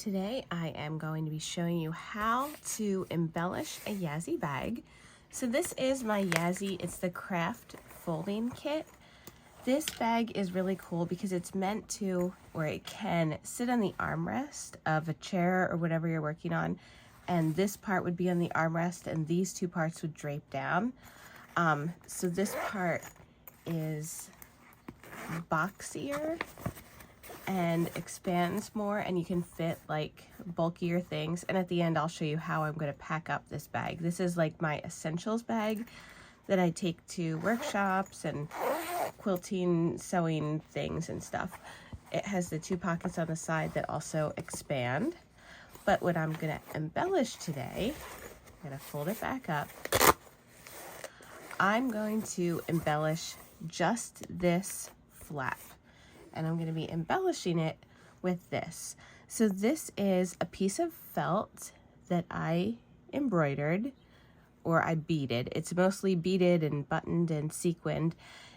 Today I am going to be showing you how to embellish a Yazzii bag. So this is my Yazzii, it's the craft folding kit. This bag is really cool because it's meant to, or it can, sit on the armrest of a chair or whatever you're working on, and this part would be on the armrest and these two parts would drape down. So this part is boxier and expands more, and you can fit like bulkier things. And at the end I'll show you how I'm going to pack up this bag. This is like my essentials bag that I take to workshops and quilting, sewing things and stuff. It has the two pockets on the side that also expand. But what I'm going to embellish today, I'm going to fold it back up. I'm going to embellish just this flap, and I'm going to be embellishing it with this. So this is a piece of felt that I embroidered, or I beaded. It's mostly beaded and buttoned and sequined.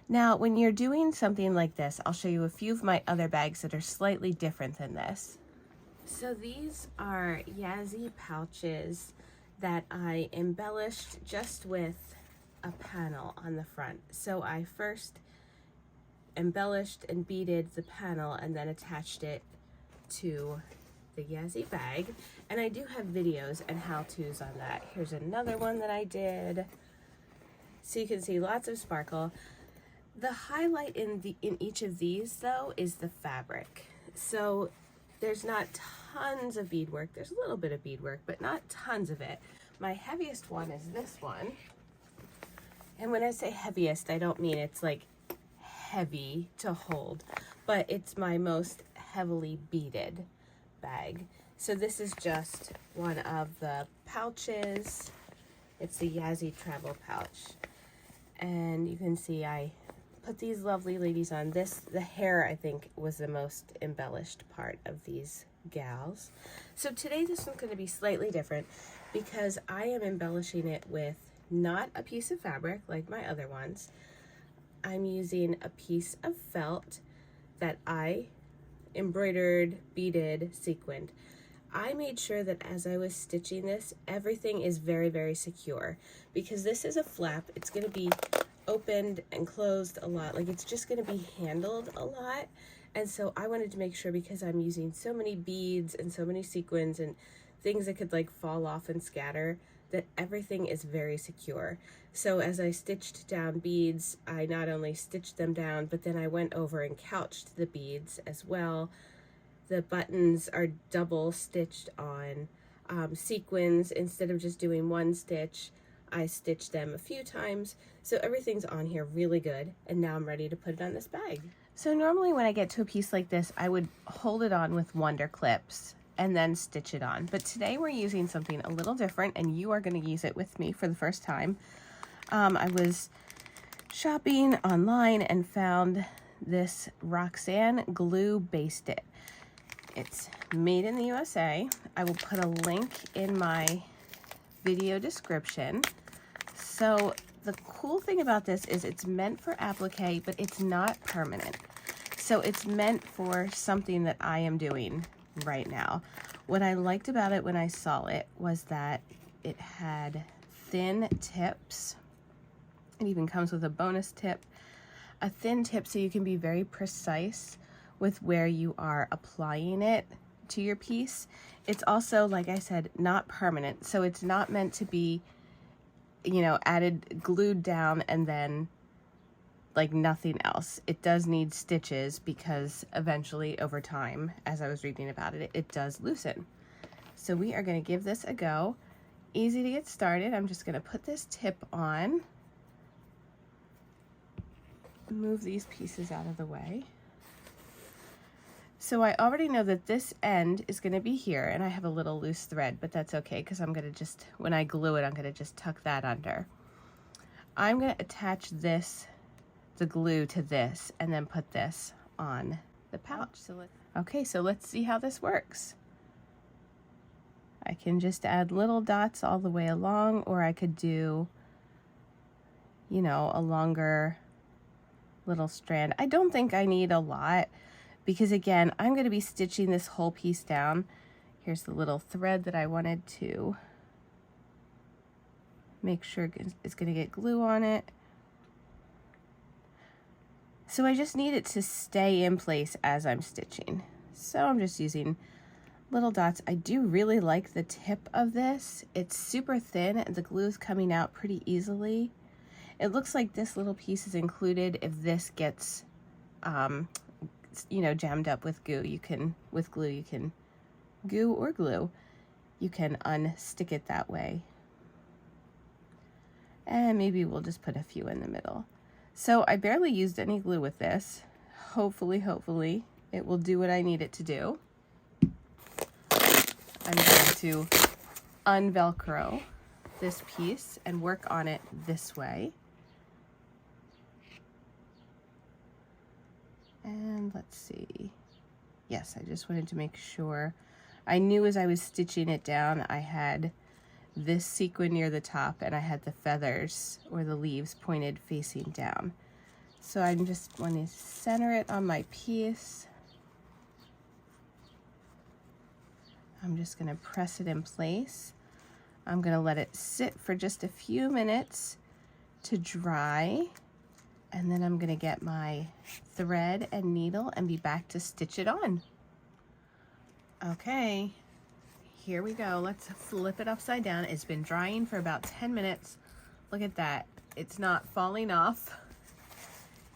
Now, when you're doing something like this, I'll show you a few of my other bags that are slightly different than this. So these are Yazzii pouches that I embellished just with a panel on the front. So I first embellished and beaded the panel and then attached it to the Yazzii bag, and I do have videos and how-tos on that. Here's another one that I did, so you can see lots of sparkle. The highlight in each of these though is the fabric. So there's not tons of beadwork. There's a little bit of beadwork, but not tons of it. My heaviest one is this one, and when I say heaviest, I don't mean it's like heavy to hold, but it's my most heavily beaded bag. So this is just one of the pouches. It's the Yazzii travel pouch, and you can see I put these lovely ladies on. The hair I think was the most embellished part of these gals. So today this one's going to be slightly different because I am embellishing it with not a piece of fabric like my other ones. I'm using a piece of felt that I embroidered, beaded, sequined. I made sure that as I was stitching this, everything is very, very secure, because this is a flap. It's going to be opened and closed a lot. Like, it's just going to be handled a lot. And so I wanted to make sure, because I'm using so many beads and so many sequins and things that could like fall off and scatter, that everything is very secure. So as I stitched down beads, I not only stitched them down, but then I went over and couched the beads as well. The buttons are double stitched on. Sequins, instead of just doing one stitch, I stitched them a few times. So everything's on here really good. And now I'm ready to put it on this bag. So normally when I get to a piece like this, I would hold it on with Wonder Clips and then stitch it on. But today we're using something a little different, and you are going to use it with me for the first time. I was shopping online and found this Roxanne Glue-Baste-It. It's made in the USA. I will put a link in my video description. So the cool thing about this is it's meant for applique, but it's not permanent. So it's meant for something that I am doing right now. What I liked about it when I saw it was that it had thin tips. It even comes with a bonus tip, a thin tip, so you can be very precise with where you are applying it to your piece. It's also, like I said, not permanent, so it's not meant to be, you know, glued down and then like nothing else. It does need stitches because eventually over time, as I was reading about it, it does loosen. So we are going to give this a go. Easy to get started. I'm just going to put this tip on, move these pieces out of the way. So I already know that this end is going to be here, and I have a little loose thread, but that's okay because I'm going to just, when I glue it, I'm going to just tuck that under. I'm going to attach this, the glue, to this, and then put this on the pouch. Okay, so let's see how this works. I can just add little dots all the way along, or I could do, you know, a longer little strand. I don't think I need a lot because, again, I'm going to be stitching this whole piece down. Here's the little thread that I wanted to make sure it's going to get glue on it. So I just need it to stay in place as I'm stitching. So I'm just using little dots. I do really like the tip of this. It's super thin and the glue is coming out pretty easily. It looks like this little piece is included if this gets, you know, jammed up with glue. You can unstick it that way. And maybe we'll just put a few in the middle. So I barely used any glue with this. Hopefully it will do what I need it to do. I'm going to unvelcro this piece and work on it this way. And let's see. Yes, I just wanted to make sure. I knew as I was stitching it down, I had this sequin near the top and I had the feathers or the leaves pointed facing down. So I'm just wanting to center it on my piece. I'm just going to press it in place. I'm going to let it sit for just a few minutes to dry, and then I'm going to get my thread and needle and be back to stitch it on. Okay, here we go. Let's flip it upside down. It's been drying for about 10 minutes. Look at that. It's not falling off.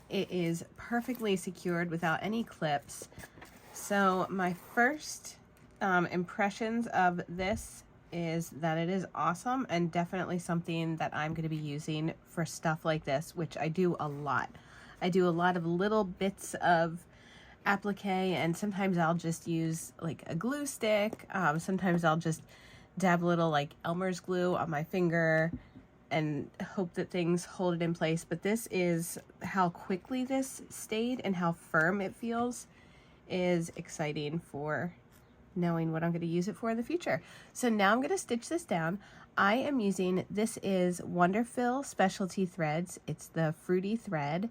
It is perfectly secured without any clips. So my first impressions of this is that it is awesome and definitely something that I'm going to be using for stuff like this, which I do a lot. I do a lot of little bits of applique, and sometimes I'll just use like a glue stick. Sometimes I'll just dab a little like Elmer's glue on my finger and hope that things hold it in place. But this is how quickly this stayed and how firm it feels is exciting for knowing what I'm going to use it for in the future. So now I'm going to stitch this down. I am using, this is Wonderful Specialty Threads. It's the fruity thread.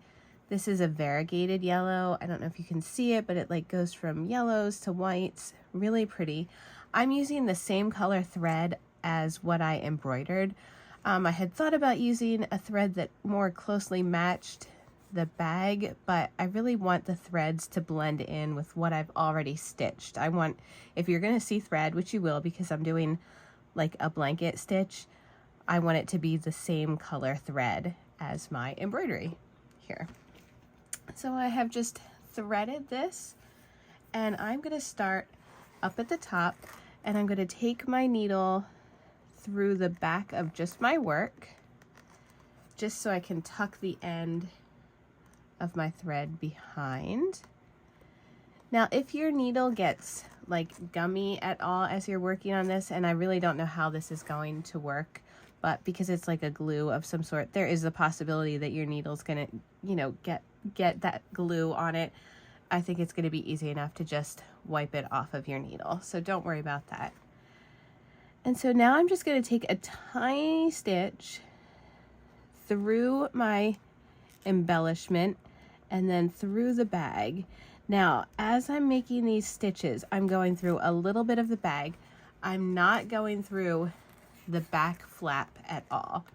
This is a variegated yellow. I don't know if you can see it, but it like goes from yellows to whites. Really pretty. I'm using the same color thread as what I embroidered. I had thought about using a thread that more closely matched the bag, but I really want the threads to blend in with what I've already stitched. I want, if you're going to see thread, which you will because I'm doing like a blanket stitch, I want it to be the same color thread as my embroidery here. So I have just threaded this, and I'm going to start up at the top, and I'm going to take my needle through the back of just my work, just so I can tuck the end of my thread behind. Now, if your needle gets like gummy at all as you're working on this, and I really don't know how this is going to work, but because it's like a glue of some sort, there is a possibility that your needle's gonna, you know, get that glue on it. I think it's gonna be easy enough to just wipe it off of your needle, so don't worry about that. And so now I'm just gonna take a tiny stitch through my embellishment and then through the bag. Now, as I'm making these stitches, I'm going through a little bit of the bag. I'm not going through the back flap at all.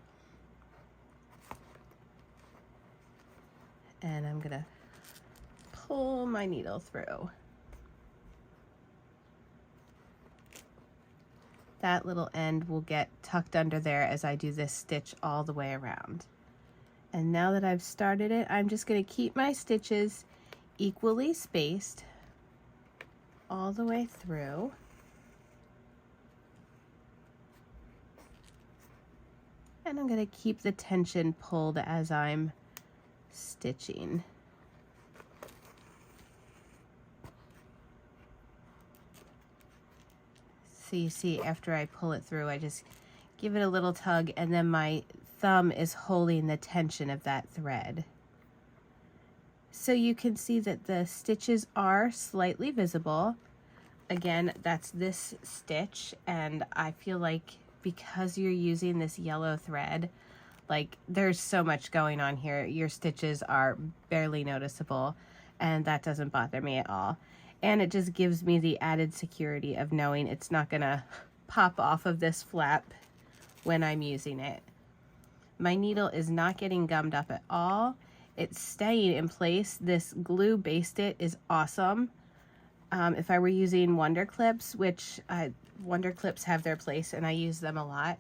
And I'm gonna pull my needle through. That little end will get tucked under there as I do this stitch all the way around. And now that I've started it, I'm just going to keep my stitches equally spaced all the way through. And I'm going to keep the tension pulled as I'm stitching. So you see, after I pull it through, I just give it a little tug, and then my thumb is holding the tension of that thread. So you can see that the stitches are slightly visible. Again, that's this stitch, and I feel like because you're using this yellow thread, like there's so much going on here, your stitches are barely noticeable, and that doesn't bother me at all. And it just gives me the added security of knowing it's not gonna pop off of this flap when I'm using it. My needle is not getting gummed up at all. It's staying in place. This Glue-Baste-It is awesome. If I were using Wonder Clips, which Wonder Clips have their place and I use them a lot,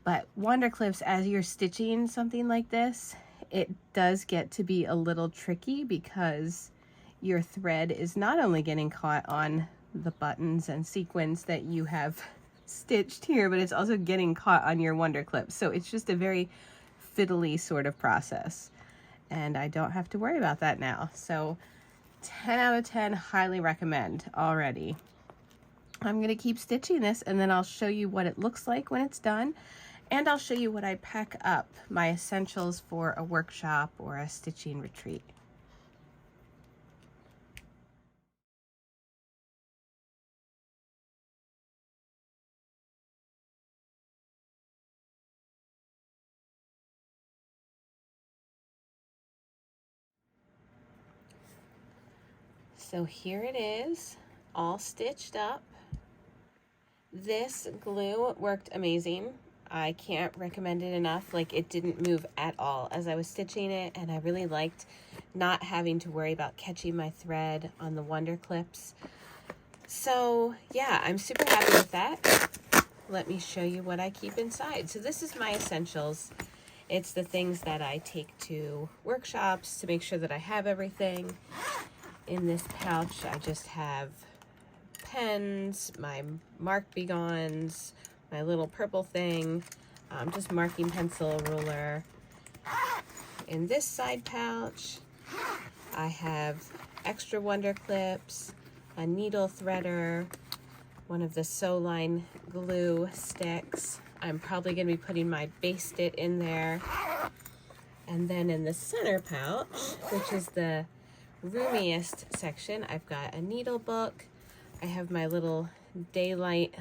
but Wonder Clips, as you're stitching something like this, it does get to be a little tricky because your thread is not only getting caught on the buttons and sequins that you have stitched here, but it's also getting caught on your Wonder Clips. So it's just a very fiddly sort of process. And I don't have to worry about that now. So 10 out of 10, highly recommend already. I'm going to keep stitching this and then I'll show you what it looks like when it's done. And I'll show you what I pack up, my essentials for a workshop or a stitching retreat. So here it is, all stitched up. This glue worked amazing. I can't recommend it enough. Like, it didn't move at all as I was stitching it, and I really liked not having to worry about catching my thread on the Wonder Clips. So yeah, I'm super happy with that. Let me show you what I keep inside. So this is my essentials. It's the things that I take to workshops to make sure that I have everything. In this pouch, I just have pens, my Mark Begons, my little purple thing, just marking pencil, ruler. In this side pouch, I have extra Wonder Clips, a needle threader, one of the Sew Line glue sticks. I'm probably going to be putting my Baste-It in there. And then in the center pouch, which is the roomiest section, I've got a needle book. I have my little daylight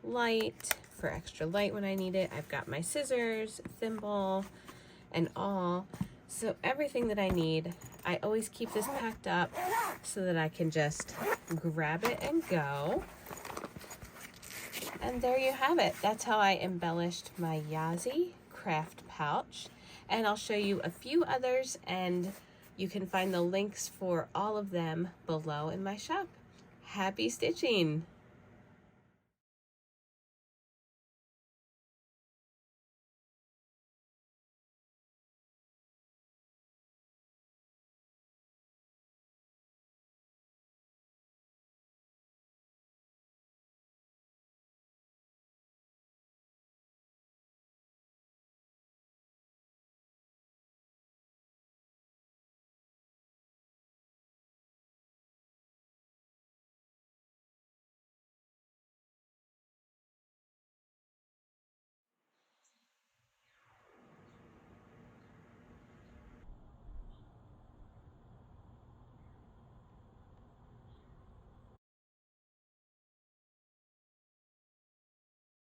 light for extra light when I need it. I've got my scissors, thimble, and all. So everything that I need. I always keep this packed up so that I can just grab it and go. And there you have it. That's how I embellished my Yazzii craft pouch. And I'll show you a few others, and you can find the links for all of them below in my shop. Happy stitching!